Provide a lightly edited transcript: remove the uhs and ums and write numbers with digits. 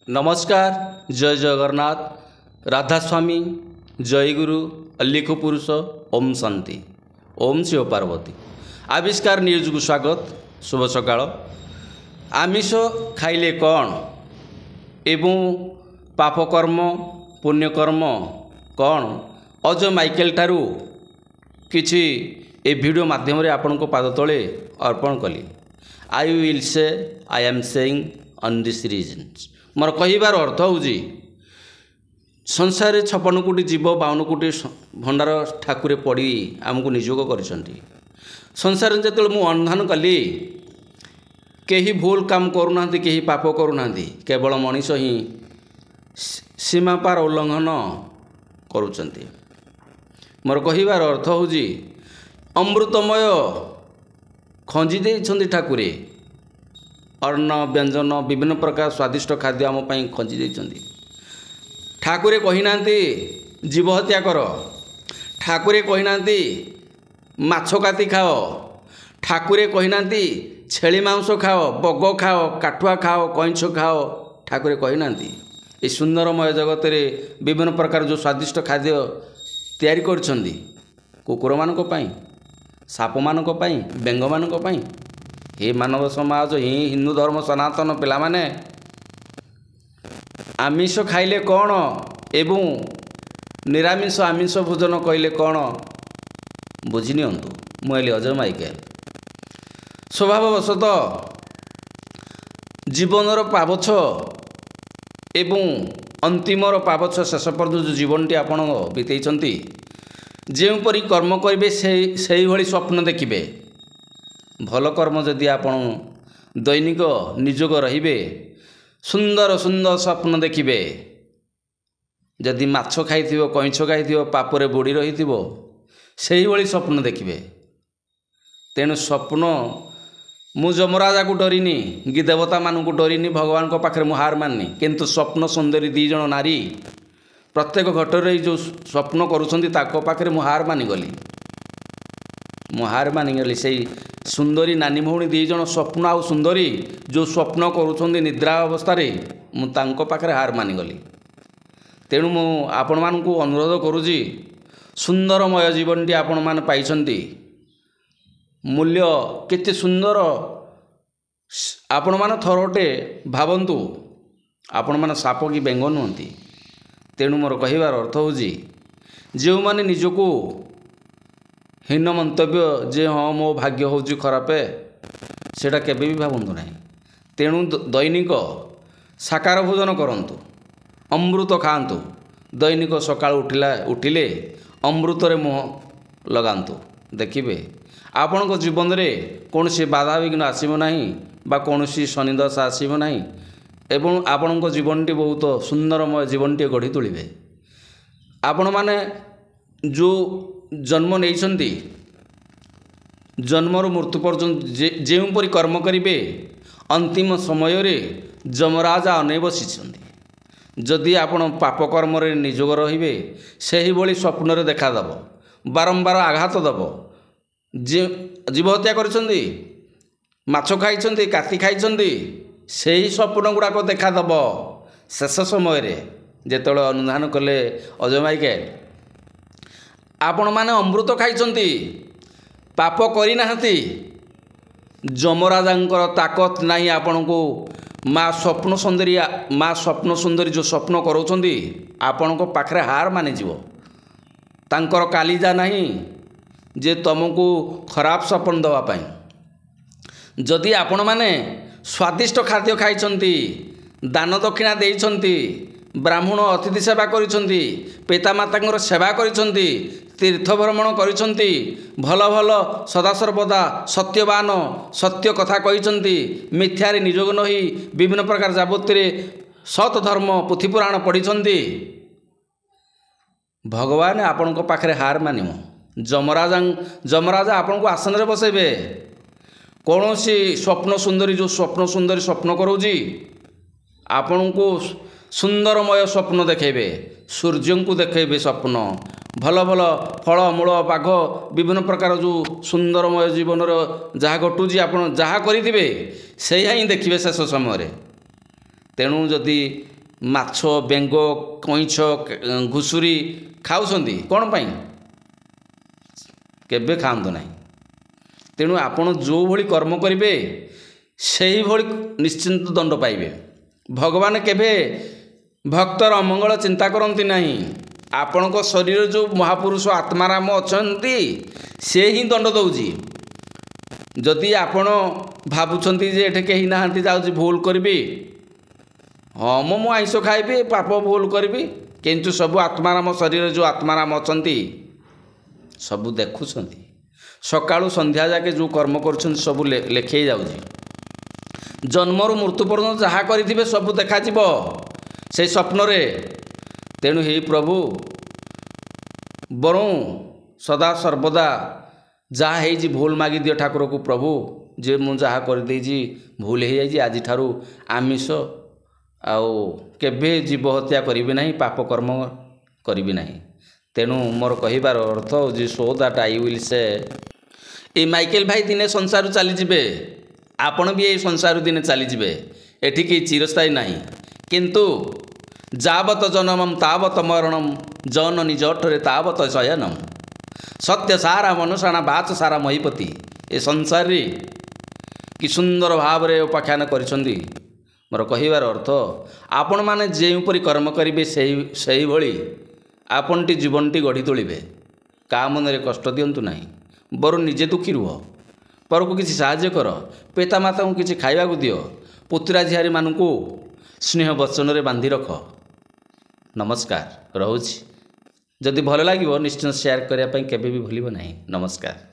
नमस्कार। जय जगन्नाथ। राधास्वामी, जय गुरु, अल्लिख पुरुष, ओम शांति, ओम शिव पार्वती। आविष्कार न्यूज को स्वागत। शुभ सकाळ। आमिष खाइले कौन एवं पापकर्म पुण्यकर्म कौन अजय माइकेल ठारू किछि ए वीडियो माध्यम रे आपन को पाद तले अर्पण कली। I will say I am saying on this reasons. मोर कहिबार अर्थ होउजी संसार 56 कोटी जीव 52 कोटी भंडार ठाकुर पड़ी आमको नियोग करिसंती। संसार जेतल मु अनुधान कली केही भूल काम करूना, केही पाप करूना, केवल मनीष ही सीमा पार उल्लंघन करुचंती। मोर कहिबार अर्थ होउजी अमृतमय खंजी देइछंती ठाकुरे। अन्न व्यंजन विभिन्न प्रकार स्वादिष्ट खाद्य आम पाई खंजी देइछंती। ठाकुरे कहिनांती जीव हत्या कर, ठाकुरे कहिनांती माछ काती खाओ, ठाकुरे कहिनांती छेली मांस खाओ, बग खाओ, काठुआ खाओ, कइंछ खाओ। ठाकुरे कहिनांती ए सुंदरमय जगत रे विभिन्न प्रकार जो स्वादिष्ट खाद्य तैयारी करछंती कुकुर मानक पाई, साप मानक पाई, बेंग मानक पाई। हे मानव समाज, ही हिंदू धर्म सनातन पिला माने आमिष खाइले कौन एवं निरामिष आमिष भोजन कहले कौन बुझी नियंतु। मुझे अजय माइकेल। स्वभाववशत जीवनर पावछ एवं अंतिमर पावछ शेष पर्यंत जो जीवनटी आपण बीतैछंती, जेपरी कर्म करेंगे से भली स्वप्न देखिए। भल कर्म जदि आपण दैनिक निजोग रहिबे, सुंदर सुंदर स्वप्न देखिए। जदि माछ खाइथिबो, कइंछ खाइथिबो, पापरे बुड़ी रहिथिबो, सेही भली स्वप्न देखिए। तेणु स्वप्न मु जमराजा को डरिनी, कि देवता मानू को डरिनी, भगवान को पाखरे मु हार माननी। किंतु स्वप्न सुंदरी दी जण नारी प्रत्येक घटरे जो स्वप्न करुछंती ताको पाखरे मु हार मानिगली। मु हार मानिगली। से सुंदरी नानी भौणी दी जण स्वप्न आउ सुंदरी जो स्वप्न करुछंती निद्रा अवस्था रे, मु तांको पाखरे हार मानिगली। तेणु मु आपण मानकु अनुरोध करूजी, सुंदरमय जीवनटी आपण मान पाइछंती। मूल्य केते सुंदर आपण मान थरोटे भावंतु। आपण मान साप कि बेंग नुहंती। तेणु मोर कहिबार अर्थ होउजी जो माने निजको हीन मंतव्य जे हाँ मो भाग्य होउजी खरापे, सेटा केबे भी भावंतु नहीं। तेणु दैनिक साकार भोजन करंतु, अमृत खाआंतु। दैनिक सकाळ उठिले अमृत रे मुह लगांतु। देखिबे आपण को जीवन रे कोनसी बाधा विघ्न आसीबो नहीं, बा कोनसी शनिदशा आसीबो नहीं, एवं आपण को जीवनटी बहुत सुंदरमय जीवनटी गढ़ी तुलिबे। आपण माने जो जन्म नहीं, जन्मर मृत्यु पर्यंत जेपरी कर्म करेंगे, अंतिम समय रे जमराजा अनै बसी। जदि आपण पाप कर्म रे निजोग रहिबे, सेही भली स्वप्न रे देखा दब, बारंबार आघात दब। जीव हत्या करिसंती, माछ खाइछंती, काती खाइछंती, सेही स्वप्न गुड़ाक देखा दब। शेष समय रे जेतବେଳେ अनुधान कले अजय माइकेल, आपण माने अमृत खाइछंती, पाप करि नाहंती। जमराजांकर ताकत नहीं आपण को माँ स्वप्न सुंदरी जो स्वप्न करोछंती आपण को पाखरे हार मानि जीवो। तांकर कालीजा नहीं जे तुमको खराब स्वप्न दवा पाई। जदि आपण माने स्वादिष्ट खाद्य खाइछंती, दान दक्षिणा देइछंती, ब्राह्मण अतिथि सेवा करिछंती, पितामातांकर सेवा करिछंती, तीर्थ भ्रमण करिछंती, भल भल सदासर्वदा सत्यवान सत्य कथा कहिछंती, मिथ्यारे निजोग नही विभिन्न प्रकार जाबोत्रे सत धर्म पुथि पुराण पढ़िछंती, भगवान आपण को पाखरे हार मानिमो। जमराजा आपण को आसन रे बसेबे। कौनसी स्वप्न सुंदरी जो स्वप्न सुंदरी स्वप्न करोजी आपण को सुंदरमय स्वप्न देखेबे, सूर्य को देखेबे स्वप्न, भल भल फल मूल बाघ विभिन्न प्रकार जो सुंदरमय जीवन जहाँ घटुची आप जहाँ करेंगे से ही देखिए शेष समय। तेणु जदि ମାଛ ବେଙ୍ଗ କଇଁଛ ଘୁଷୁରୀ ଖାଉଛନ୍ତି କ'ଣ ପାଇଁ? କେବେ ଖାଆନ୍ତୁ ନାହିଁ। ତେଣୁ ଆପଣ ଯେଉଁଭଳି କର୍ମ କରିବେ ସେହିଭଳି ନିଶ୍ଚିନ୍ତ ଦଣ୍ଡ ପାଇବେ। ଭଗବାନ କେବେ ଭକ୍ତର ଅମଙ୍ଗଳ ଚିନ୍ତା କରନ୍ତି ନାହିଁ। ଆପଣଙ୍କ ଶରୀରରେ ଯେଉଁ ମହାପୁରୁଷ ଆତ୍ମାରାମ ଅଛନ୍ତି ସେ ହିଁ ଦଣ୍ଡ ଦେଉଛି। ଯଦି ଆପଣ ଭାବୁଛନ୍ତି ଯେ ଏଠି କେହି ନାହାନ୍ତି, ଯାଉଛି ଭୁଲ କରିବି, ହଁ ମୁଁ ଆଇଁଷ ଖାଇବି, ପାପ ଭୁଲ କରିବି, କିନ୍ତୁ ସବୁ ଆତ୍ମାରାମ ଶରୀରରେ ଯେଉଁ ଆତ୍ମାରାମ ଅଛନ୍ତି ସବୁ ଦେଖୁଛନ୍ତି। ସକାଳୁ ସନ୍ଧ୍ୟା ଯାକେ ଯେଉଁ କର୍ମ କରୁଛନ୍ତି ସବୁ ଲେଖେଇ ଯାଉଛି। ଜନ୍ମରୁ ମୃତ୍ୟୁ ପର୍ଯ୍ୟନ୍ତ ଯାହା କରିଥିବେ ସବୁ ଦେଖାଯିବ ସେଇ ସ୍ୱପ୍ନରେ। ତେଣୁ ହେ ପ୍ରଭୁ, ବରଂ ସଦା ସର୍ବଦା ଯାହା ହେଇଛି ଭୁଲ ମାଗିଦିଅ ଠାକୁରକୁ। ପ୍ରଭୁ, ଯେ ମୁଁ ଯାହା କରିଦେଇଛି ଭୁଲ ହେଇଯାଇଛି, ଆଜିଠାରୁ ଆମିଷ ଆଉ କେବେ ଜୀବ ହତ୍ୟା କରିବି ନାହିଁ, ପାପ କର୍ମ କରିବି ନାହିଁ। ତେଣୁ ମୋର କହିବାର ଅର୍ଥ ହେଉଛି ସୋ ଦ୍ୟାଟ୍ ଆଇ ୱିଲ୍ ସେ। ଏ ମାଇକେଲ ଭାଇ ଦିନେ ସଂସାରରୁ ଚାଲିଯିବେ, ଆପଣ ବି ଏଇ ସଂସାରରୁ ଦିନେ ଚାଲିଯିବେ। ଏଠି କେହି ଚିରସ୍ଥାୟୀ ନାହିଁ। କିନ୍ତୁ ଯାବତ ଜନମମ୍ ତାବତ ମରଣମ୍, ଜନନୀ ଜଠରେ ତାବତ ଶୟନମ୍। ସତ୍ୟ ସାରା ମନୁଷାଣା ବାଚ ସାରା ମହିପତି। ଏ ସଂସାରରେ କି ସୁନ୍ଦର ଭାବରେ ଉପାଖ୍ୟାନ କରିଛନ୍ତି। ମୋର କହିବାର ଅର୍ଥ, ଆପଣମାନେ ଯେଉଁପରି କର୍ମ କରିବେ ସେହିଭଳି ଆପଣଟି ଜୀବନଟି ଗଢ଼ି ତୋଳିବେ। କାହା ମନରେ କଷ୍ଟ ଦିଅନ୍ତୁ ନାହିଁ, ବରଂ ନିଜେ ଦୁଃଖୀ ରୁହ। ପରକୁ କିଛି ସାହାଯ୍ୟ କର, ପିତାମାତାଙ୍କୁ କିଛି ଖାଇବାକୁ ଦିଅ, ପୁତୁରା ଝିଆରୀମାନଙ୍କୁ ସ୍ନେହ ବଚନରେ ବାନ୍ଧି ରଖ। ନମସ୍କାର, ରହୁଛି। ଯଦି ଭଲ ଲାଗିବ ନିଶ୍ଚୟ ସେୟାର କରିବା ପାଇଁ କେବେ ବି ଭୁଲିବ ନାହିଁ। ନମସ୍କାର।